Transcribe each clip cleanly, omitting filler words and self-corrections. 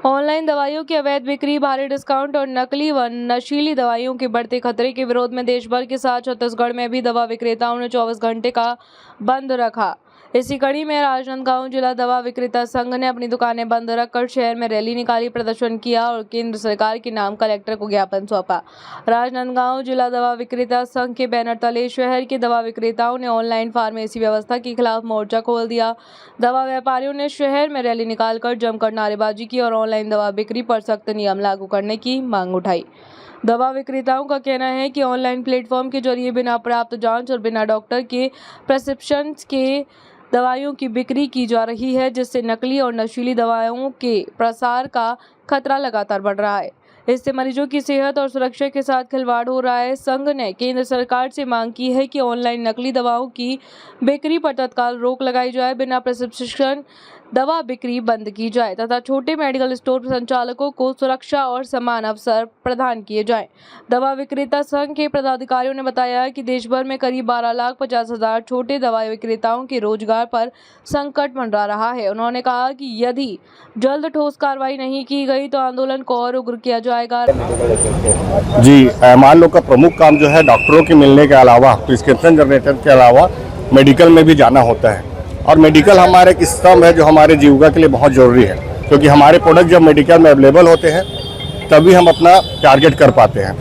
Online दवाइयों की अवैध बिक्री, भारी डिस्काउंट और नकली व नशीली दवाइयों के बढ़ते खतरे के विरोध में देश भर के साथ छत्तीसगढ़ में भी दवा विक्रेताओं ने 24 घंटे का बंद रखा। इसी कड़ी में राजनांदगांव जिला दवा विक्रेता संघ ने अपनी दुकानें बंद रखकर शहर में रैली निकाली, प्रदर्शन किया और केंद्र सरकार के नाम कलेक्टर को ज्ञापन सौंपा। राजनांदगांव जिला दवा विक्रेता संघ के बैनर तले शहर के दवा विक्रेताओं ने ऑनलाइन फार्मेसी व्यवस्था के खिलाफ मोर्चा खोल दिया। दवा व्यापारियों ने शहर में रैली निकालकर जमकर नारेबाजी की और ऑनलाइन दवा बिक्री पर सख्त नियम लागू करने की मांग उठाई। दवा विक्रेताओं का कहना है कि ऑनलाइन प्लेटफॉर्म के जरिए बिना पर्याप्त जांच और बिना डॉक्टर के प्रिस्क्रिप्शन के दवाइयों की बिक्री की जा रही है, जिससे नकली और नशीली दवाओं के प्रसार का खतरा लगातार बढ़ रहा है। इससे मरीजों की सेहत और सुरक्षा के साथ खिलवाड़ हो रहा है। संघ ने केंद्र सरकार से मांग की है कि ऑनलाइन नकली दवाओं की बिक्री पर तत्काल रोक लगाई जाए, बिना प्रिस्क्रिप्शन दवा बिक्री बंद की जाए तथा छोटे मेडिकल स्टोर संचालकों को सुरक्षा और समान अवसर प्रदान किए जाएं। दवा विक्रेता संघ के पदाधिकारियों ने बताया कि देश भर में करीब 12,50,000 छोटे दवा विक्रेताओं के रोजगार पर संकट मंडरा रहा है। उन्होंने कहा कि यदि जल्द ठोस कार्रवाई नहीं की गई तो आंदोलन को और उग्र किया जाएगा। जी, मान लो का प्रमुख काम जो है डॉक्टरों के मिलने के अलावा, प्रिस्क्रिप्शन जनरेटर के अलावा मेडिकल में भी जाना होता है और मेडिकल हमारे एक स्तंभ है जो हमारे जीविका के लिए बहुत ज़रूरी है, क्योंकि हमारे प्रोडक्ट जब मेडिकल में अवेलेबल होते हैं तभी हम अपना टारगेट कर पाते हैं।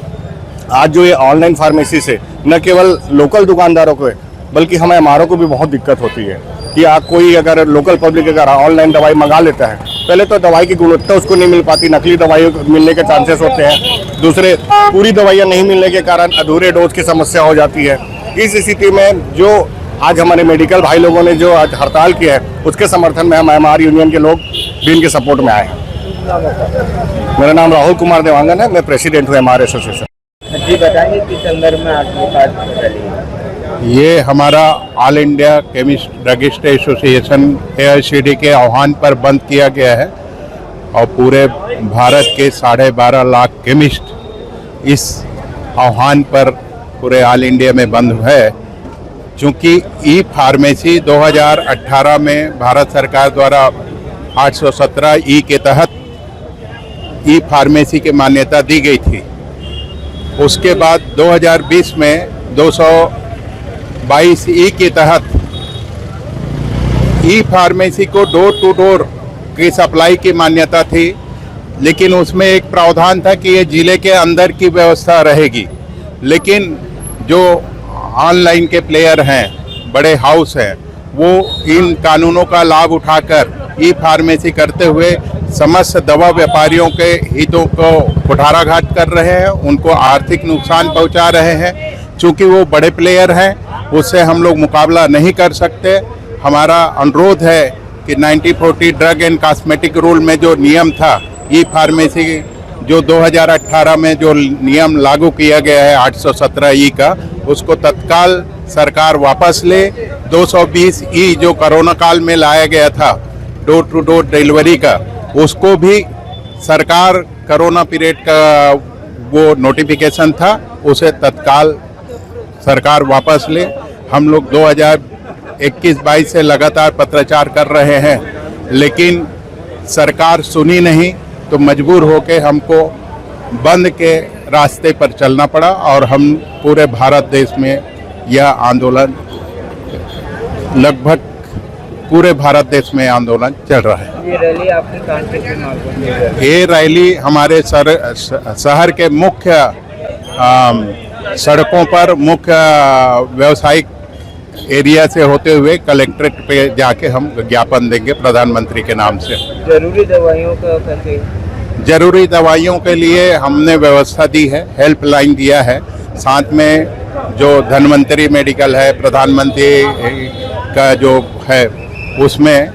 आज जो ये ऑनलाइन फार्मेसी से न केवल लोकल दुकानदारों को बल्कि हमें एमआरओ को भी बहुत दिक्कत होती है कि कोई अगर लोकल पब्लिक अगर ऑनलाइन दवाई मंगा लेता है, पहले तो दवाई की गुणवत्ता उसको नहीं मिल पाती, नकली दवाइयों मिलने के चांसेस होते हैं। दूसरे, पूरी दवाइयाँ नहीं मिलने के कारण अधूरे डोज की समस्या हो जाती है। इस स्थिति में जो आज हमारे मेडिकल भाई लोगों ने जो आज हड़ताल किया है, उसके समर्थन में हम एमआर यूनियन के लोग भी इनके सपोर्ट में आए हैं। मेरा नाम राहुल कुमार देवांगन है, मैं प्रेसिडेंट हूँ एमआर एसोसिएशन। जी बताइए किस संदर्भ में आज ये हमारा all India chemist druggist association AICD के आह्वान पर बंद किया गया है और पूरे भारत के 12.5 लाख केमिस्ट इस आह्वान पर पूरे ऑल इंडिया में बंद है। चूँकि ई फार्मेसी 2018 में भारत सरकार द्वारा 817 के तहत ई फार्मेसी की मान्यता दी गई थी। उसके बाद 2020 में 222 के तहत ई फार्मेसी को डोर टू डोर की सप्लाई की मान्यता थी, लेकिन उसमें एक प्रावधान था कि ये जिले के अंदर की व्यवस्था रहेगी। लेकिन जो ऑनलाइन के प्लेयर हैं, बड़े हाउस हैं, वो इन कानूनों का लाभ उठाकर ई फार्मेसी करते हुए समस्त दवा व्यापारियों के हितों को कुठाराघात कर रहे हैं, उनको आर्थिक नुकसान पहुंचा रहे हैं। चूँकि वो बड़े प्लेयर हैं, उससे हम लोग मुकाबला नहीं कर सकते। हमारा अनुरोध है कि 9040 ड्रग एंड कॉस्मेटिक रूल में जो नियम था, ई फार्मेसी जो 2018 में जो नियम लागू किया गया है 817 का, उसको तत्काल सरकार वापस ले। 220 जो कोरोना काल में लाया गया था डोर टू डोर डिलीवरी का, उसको भी सरकार कोरोना पीरियड का वो नोटिफिकेशन था, उसे तत्काल सरकार वापस ले। हम लोग 2021-22 से लगातार पत्राचार कर रहे हैं, लेकिन सरकार सुनी नहीं, तो मजबूर होकर हमको बंद के रास्ते पर चलना पड़ा और हम पूरे भारत देश में यह आंदोलन, लगभग पूरे भारत देश में आंदोलन चल रहा है। ये रैली आपकी कहाँ से? ये रैली हमारे शहर के मुख्य सड़कों पर, मुख्य व्यावसायिक एरिया से होते हुए कलेक्ट्रेट पे जाके हम ज्ञापन देंगे प्रधानमंत्री के नाम से। जरूरी दवाइयों का कैसे? जरूरी दवाइयों के लिए हमने व्यवस्था दी है, हेल्पलाइन दिया है। साथ में जो धन्वंतरी मेडिकल है, प्रधानमंत्री का जो है, उसमें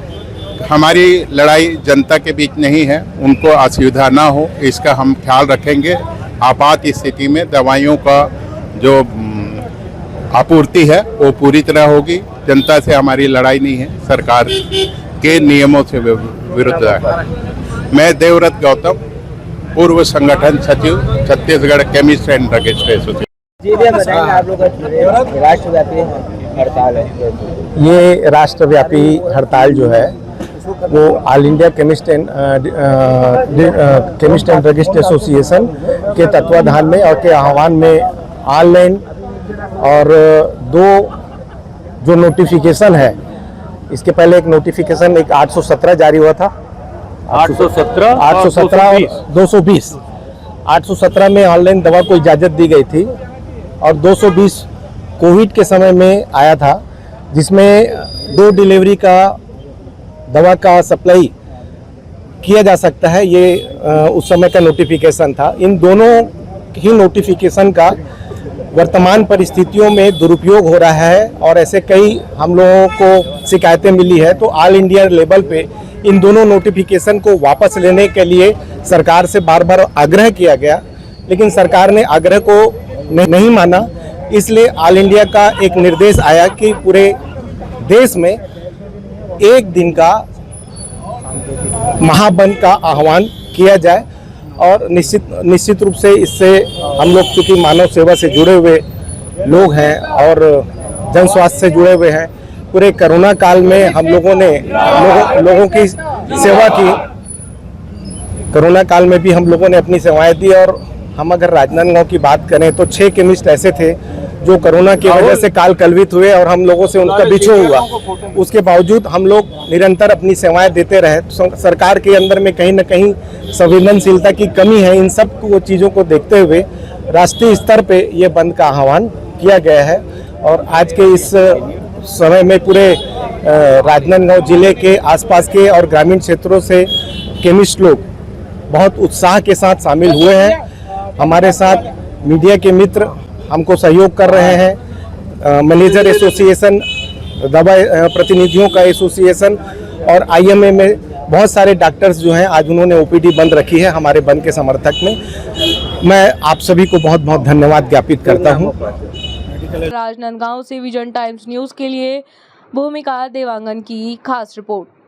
हमारी लड़ाई जनता के बीच नहीं है, उनको असुविधा ना हो इसका हम ख्याल रखेंगे। आपात स्थिति में दवाइयों का जो आपूर्ति है वो पूरी तरह होगी। जनता से हमारी लड़ाई नहीं है, सरकार के नियमों से विरुद्ध है। मैं देवव्रत गौतम, पूर्व संगठन सचिव, Chhattisgarh chemist and druggist association. जी भैया बताएंगे, आप लोग का राष्ट्रव्यापी हड़ताल है? ये राष्ट्रव्यापी हड़ताल जो है वो all India chemist and druggist association के तत्वाधान में और के आह्वान में ऑनलाइन और दो जो नोटिफिकेशन है, इसके पहले एक नोटिफिकेशन एक 817 जारी हुआ था, 817 और 220। 817 में ऑनलाइन दवा को इजाज़त दी गई थी और 220 कोविड के समय में आया था, जिसमें डोर डिलीवरी का दवा का सप्लाई किया जा सकता है। ये उस समय का नोटिफिकेशन था। इन दोनों ही नोटिफिकेशन का वर्तमान परिस्थितियों में दुरुपयोग हो रहा है और ऐसे कई हम लोगों को शिकायतें मिली है। तो ऑल इंडिया लेवल पे इन दोनों नोटिफिकेशन को वापस लेने के लिए सरकार से बार बार आग्रह किया गया, लेकिन सरकार ने आग्रह को नहीं माना। इसलिए ऑल इंडिया का एक निर्देश आया कि पूरे देश में एक दिन का महाबंद का आह्वान किया जाए और निश्चित रूप से इससे हम लोग चूँकि मानव सेवा से जुड़े हुए लोग हैं और जन स्वास्थ्य से जुड़े हुए हैं, पूरे कोरोना काल में हम लोगों ने लोगों की सेवा की। कोरोना काल में भी हम लोगों ने अपनी सेवाएं दी और हम अगर राजनांदगांव की बात करें तो 6 केमिस्ट ऐसे थे जो कोरोना की वजह से काल कलवित हुए और हम लोगों से उनका बिछो हुआ। उसके बावजूद हम लोग निरंतर अपनी सेवाएं देते रहे। सरकार के अंदर में कहीं ना कहीं संवेदनशीलता की कमी है। इन सब को चीज़ों को देखते हुए राष्ट्रीय स्तर पे ये बंद का आह्वान किया गया है और आज के इस समय में पूरे राजनांदगांव जिले के आसपास के और ग्रामीण क्षेत्रों से केमिस्ट लोग बहुत उत्साह के साथ शामिल हुए हैं। हमारे साथ मीडिया के मित्र हमको सहयोग कर रहे हैं। मैनेजर एसोसिएशन, दवा प्रतिनिधियों का एसोसिएशन और आईएमए में बहुत सारे डॉक्टर्स जो हैं आज उन्होंने ओपीडी बंद रखी है हमारे बंद के समर्थक में। मैं आप सभी को बहुत बहुत धन्यवाद ज्ञापित करता हूं। राजनांदगांव से विजन टाइम्स न्यूज़ के लिए भूमिका देवांगन की खास रिपोर्ट।